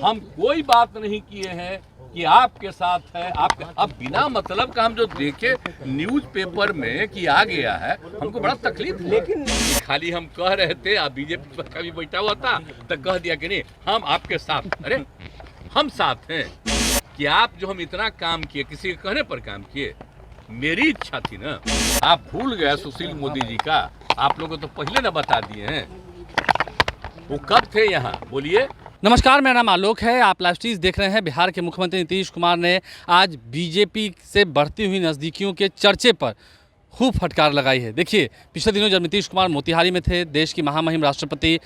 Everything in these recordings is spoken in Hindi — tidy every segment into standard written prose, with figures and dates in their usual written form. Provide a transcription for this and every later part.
हम कोई बात नहीं किए हैं कि आपके साथ है। आप अब बिना मतलब का हम जो देखे न्यूज़पेपर में कि आ गया है, हमको बड़ा तकलीफ। लेकिन खाली हम कह रहे थे, आप बीजेपी का भी बैठा हुआ था तो कह दिया कि नहीं हम आपके साथ। अरे हम साथ हैं कि आप जो हम इतना काम किए, किसी के कहने पर काम किए, मेरी इच्छा थी ना। आप भूल गए सुशील मोदी जी का, आप लोगों को तो पहले ना बता दिए हैं। वो कब थे यहाँ, बोलिए। नमस्कार, मेरा नाम आलोक है। आप लाइव स्ट्रीम देख रहे हैं। बिहार के मुख्यमंत्री नीतीश कुमार ने आज बीजेपी से बढ़ती हुई नज़दीकियों के चर्चे पर खूब फटकार लगाई है। देखिए, पिछले दिनों जब नीतीश कुमार मोतिहारी में थे, देश की महामहिम राष्ट्रपति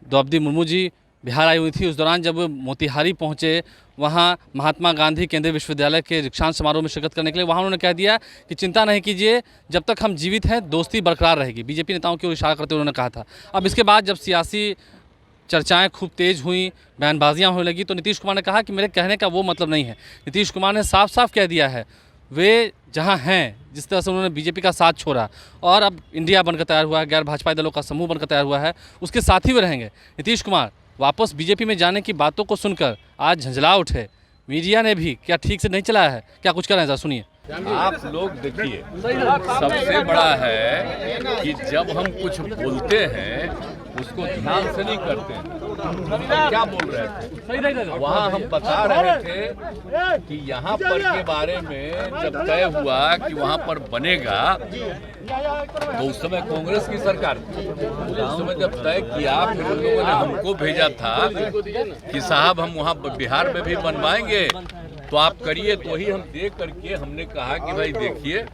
द्रौपदी मुर्मू जी बिहार आई हुई थी। उस दौरान जब मोतिहारी पहुंचे, वहां महात्मा गांधी केंद्रीय विश्वविद्यालय के दीक्षांत समारोह में शिरकत करने के लिए, वहां उन्होंने कह दिया कि चिंता नहीं कीजिए, जब तक हम जीवित हैं दोस्ती बरकरार रहेगी। बीजेपी नेताओं की ओर इशारा करते हुए उन्होंने कहा था। अब इसके बाद जब सियासी चर्चाएं खूब तेज़ हुई, बयानबाजियां होने लगी, तो नीतीश कुमार ने कहा कि मेरे कहने का वो मतलब नहीं है। नीतीश कुमार ने साफ साफ कह दिया है, वे जहां हैं, जिस तरह से उन्होंने बीजेपी का साथ छोड़ा और अब इंडिया बनकर तैयार हुआ है, गैर भाजपाई दलों का समूह बनकर तैयार हुआ है, उसके साथ ही वे रहेंगे। नीतीश कुमार वापस बीजेपी में जाने की बातों को सुनकर आज झंझला उठे। मीडिया ने भी क्या ठीक से नहीं चलाया है, क्या कुछ कर रहे हैं, जरा सुनिए। आप लोग देखिए, सबसे बड़ा है कि जब हम कुछ बोलते हैं उसको ध्यान से नहीं करते हैं। क्या बोल रहे थे वहाँ, हम बता रहे थे कि यहाँ पर के बारे में जब तय हुआ कि वहाँ पर बनेगा, तो उस समय कांग्रेस की सरकार थी। उस समय जब तय किया, फिर उन लोगों ने हमको भेजा था कि साहब हम वहाँ बिहार में भी बनवाएंगे, तो आप करिए। तो वही हम देख करके हमने कहा कि भाई देखिए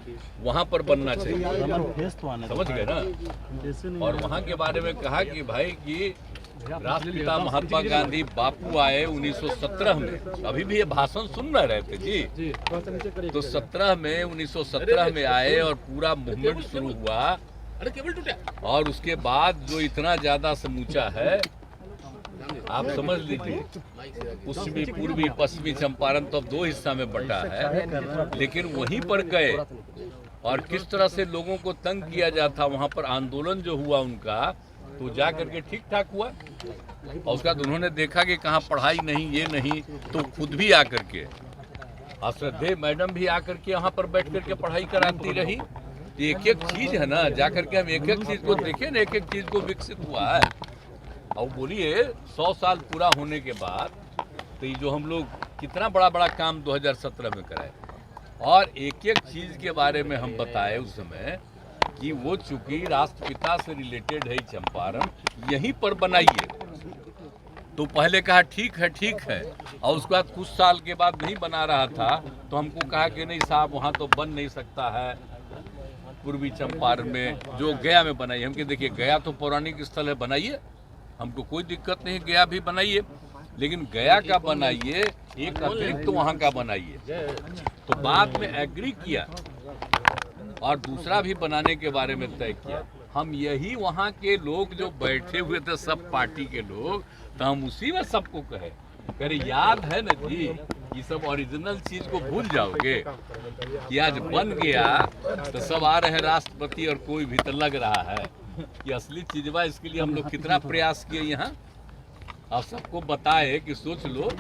वहाँ पर बनना चाहिए, समझ गए ना। और वहाँ के बारे में कहा कि भाई कि राष्ट्रपिता महात्मा गांधी बापू आए 1917 में, अभी भी ये भाषण सुन रहे थे जी। तो 1917 में आए और पूरा मूवमेंट शुरू हुआ, और उसके बाद जो इतना ज्यादा समूचा है, आप समझ लीजिए, पश्चिमी पूर्वी पश्चिमी चंपारण तो अब दो हिस्सा में बटा है। लेकिन वहीं पर गए और किस तरह से लोगों को तंग किया जाता, वहां पर आंदोलन जो हुआ उनका, तो जा करके ठीक ठाक हुआ। और उसके बाद उन्होंने देखा कि कहाँ पढ़ाई नहीं, ये नहीं, तो खुद भी आकर के, श्रद्धेय मैडम भी आकर के यहाँ पर बैठ करके पढ़ाई कराती रही। एक एक चीज है ना, जा करके हम एक एक चीज को देखें ना, एक एक चीज को विकसित हुआ है। और बोलिए 100 साल पूरा होने के बाद तो ये जो हम लोग कितना बड़ा बड़ा काम 2017 में कराए, और एक एक चीज के बारे में हम बताए उस समय कि वो चूंकि राष्ट्रपिता से रिलेटेड है चंपारण, यहीं पर बनाइए। तो पहले कहा ठीक है, और उसके बाद कुछ साल के बाद नहीं बना रहा था, तो हमको कहा कि नहीं साहब वहाँ तो बन नहीं सकता है पूर्वी चंपारण में, जो गया में बनाइए। हम देखिए गया तो पौराणिक स्थल है, बनाइए, हमको कोई दिक्कत नहीं, गया भी बनाइए, लेकिन गया का बनाइए, एक अतिरिक्त तो वहाँ का बनाइए। तो बाद में एग्री किया और दूसरा भी बनाने के बारे में तय किया। हम यही वहाँ के लोग जो बैठे हुए थे, सब पार्टी के लोग, तो हम उसी में सबको कहे, अरे याद है ना जी, ये सब ओरिजिनल चीज को भूल जाओगे कि आज बन गया तो सब आ रहे हैं राष्ट्रपति, और कोई भी तो लग रहा है कि असली चीजवा। इसके लिए हम लोग कितना प्रयास किए यहाँ, आप सबको बताए कि सोच लो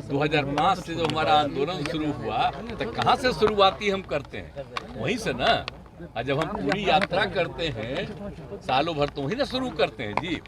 2005 से जो हमारा आंदोलन शुरू हुआ, तो कहाँ से शुरुआती हम करते हैं, वहीं से ना। और जब हम पूरी यात्रा करते हैं सालों भर, तो वहीं ना शुरू करते हैं जी।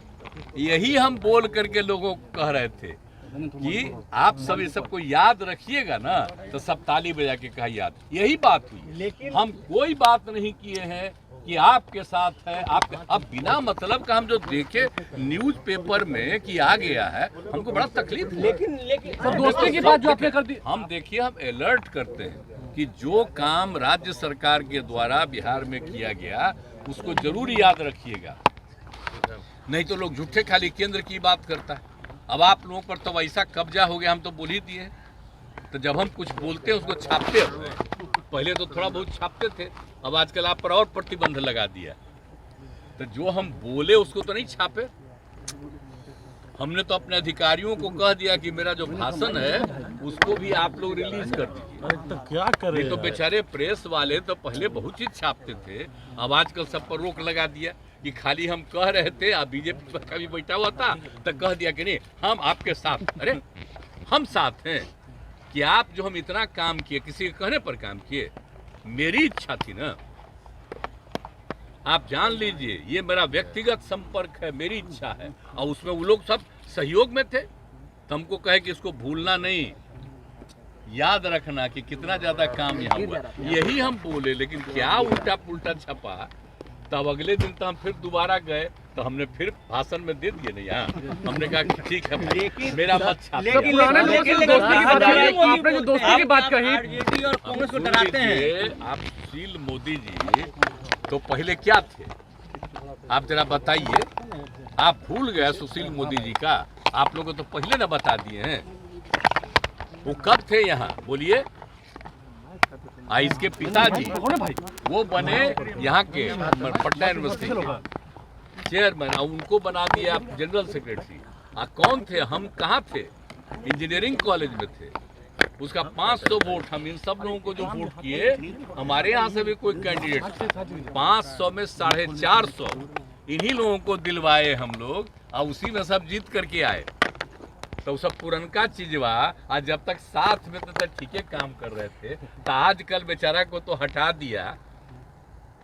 यही हम बोल करके लोगों को कह रहे थे कि आप सब ये सबको याद रखिएगा ना, तो सब ताली बजा के कहा याद। यही बात हुई, हम कोई बात नहीं किए हैं कि आपके साथ है। आप अब बिना मतलब का हम जो देखे न्यूज़पेपर में कि आ गया है, हमको बड़ा तकलीफ। लेकिन दोस्ती की बात जो आपने कर दी, हम देखिए, हम अलर्ट करते हैं कि जो काम राज्य सरकार के द्वारा बिहार में किया गया उसको जरूर याद रखिएगा, नहीं तो लोग झूठे खाली केंद्र की बात करता है। अब आप लोगों पर तो वैसा कब्जा हो गया, हम तो बोल ही दिए। तो जब हम कुछ बोलते हैं उसको छापते हैं, पहले तो थोड़ा बहुत छापते थे, अब आजकल आप पर और प्रतिबंध लगा दिया। तो जो हम बोले उसको तो नहीं छापे, हमने तो अपने अधिकारियों को कह दिया कि मेरा जो भाषण है उसको भी आप लोग रिलीज कर दीजिए। तो क्या करें, तो बेचारे प्रेस वाले तो पहले बहुत चीज छापते थे, अब आजकल सब पर रोक लगा दिया कि खाली हम कह रहे थे, आप बीजेपी का भी बैठा हुआ था तो कह दिया कि नहीं हम आपके साथ। अरे हम साथ हैं कि आप जो हम इतना काम किए, किसी के कहने पर काम किए, मेरी इच्छा थी ना। आप जान लीजिए, ये मेरा व्यक्तिगत संपर्क है, मेरी इच्छा है, और उसमें वो लोग सब सहयोग में थे। तो हमको कहे कि इसको भूलना नहीं, याद रखना कि कितना ज्यादा काम यहाँ हुआ, यही हम बोले। लेकिन क्या उल्टा पुल्टा छपा, तब अगले दिन तो हम फिर दोबारा गए, तो हमने फिर भाषण में दे दिए ना यहाँ। हमने कहा कि ठीक है, मेरा मत छापिए। आपने जो दोस्ती की बात कही, बीजेपी और कांग्रेस को डराते हैं। आप सुशील मोदी जी तो पहले क्या थे, आप जरा बताइए। आप भूल गए सुशील मोदी जी का, आप लोगों को तो पहले ना बता दिए हैं। वो कब थे यहाँ, बोलिए। इसके पिताजी वो बने यहाँ के पटना यूनिवर्सिटी के चेयरमैन, और उनको बना दिया आप जनरल सेक्रेटरी। कौन थे, हम कहाँ थे, इंजीनियरिंग कॉलेज में थे। उसका 500 वोट, हम इन सब लोगों को जो वोट किए, हमारे यहाँ से भी कोई कैंडिडेट 500 में 450 इन्हीं लोगों को दिलवाए हम लोग, और उसी में सब जीत करके आए। तो सब पुरनका चीजवा आज जब तक साथ में तो ठीक है काम कर रहे थे, तो आजकल बेचारा को तो हटा दिया।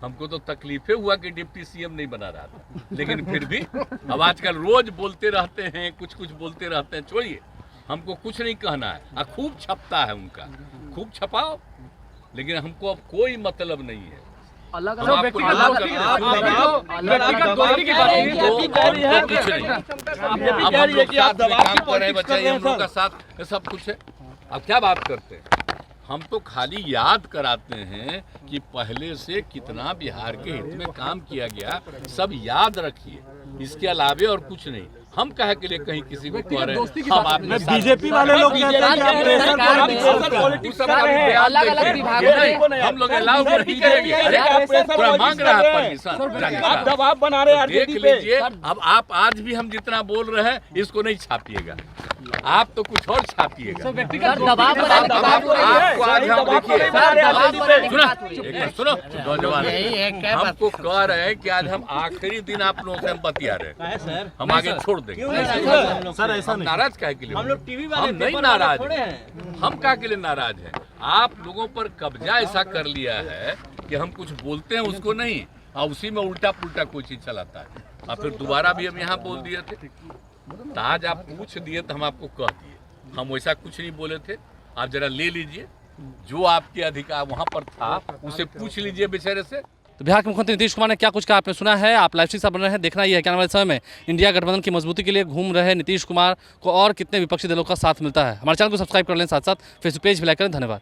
हमको तो तकलीफे हुआ कि डिप्टी सीएम नहीं बना रहा था, लेकिन फिर भी अब आजकल रोज बोलते रहते हैं, कुछ कुछ बोलते रहते हैं। छोड़िए, हमको कुछ नहीं कहना है। खूब छपता है उनका, खूब छपाओ, लेकिन हमको अब कोई मतलब नहीं है। अलग हम आपको कुछ नहीं, हम लोग साथ में काम कर रहे हैं, बच्चे हम लोग का साथ सब कुछ है। अब क्या बात करते हैं, हम तो खाली याद कराते हैं कि पहले से कितना बिहार के हित में काम किया गया, सब याद रखिए। इसके अलावे और कुछ नहीं। हम कहे के लिए कहीं किसी को कह रहे हैं, हम आपने बीजेपी वाले लोग कहते हैं कि आप अलग-अलग विभागों में हम लोग अलाउ नहीं करेंगे। अरे पूरा मांग रहा है परमिशन, आप दबाव बना रहे हैं देख लीजिए। अब आप आज भी हम जितना बोल रहे हैं इसको नहीं छापिएगा, आप तो कुछ और छापिएगा। दबाव आपको आज हम देखिए, सुनो नौजवान, हमको कह रहे हैं कि आज हम आखिरी दिन आप लोगों से हम बतिया रहे हैं, हम आगे छोड़ देंगे। सर ऐसा हम नाराज काहे के लिए, हम लोग टीवी वाले हम नहीं नाराज हैं। हम काहे के लिए नाराज हैं, आप लोगों पर कब्जा ऐसा कर लिया है कि हम कुछ बोलते हैं उसको नहीं, और उसी में उल्टा पुल्टा कोई चीज चलाता है। और फिर दोबारा भी हम यहाँ बोल दिए थे, तो आज आप पूछ दिए तो हम आपको कह दिए, हम वैसा कुछ नहीं बोले थे। आप जरा ले लीजिए, जो आपके अधिकार वहां पर था उसे पूछ लीजिए बेचारे से। तो बिहार के मुख्यमंत्री नीतीश कुमार ने क्या कुछ कहा आपने सुना है। आप लाइव से बन रहे हैं, देखना यह है कि आने वाले समय में इंडिया गठबंधन की मजबूती के लिए घूम रहे नीतीश कुमार को और कितने विपक्षी दलों का साथ मिलता है। हमारे चैनल को सब्सक्राइब कर लें, साथ साथ फेसबुक पेज भी लाइक करें। धन्यवाद।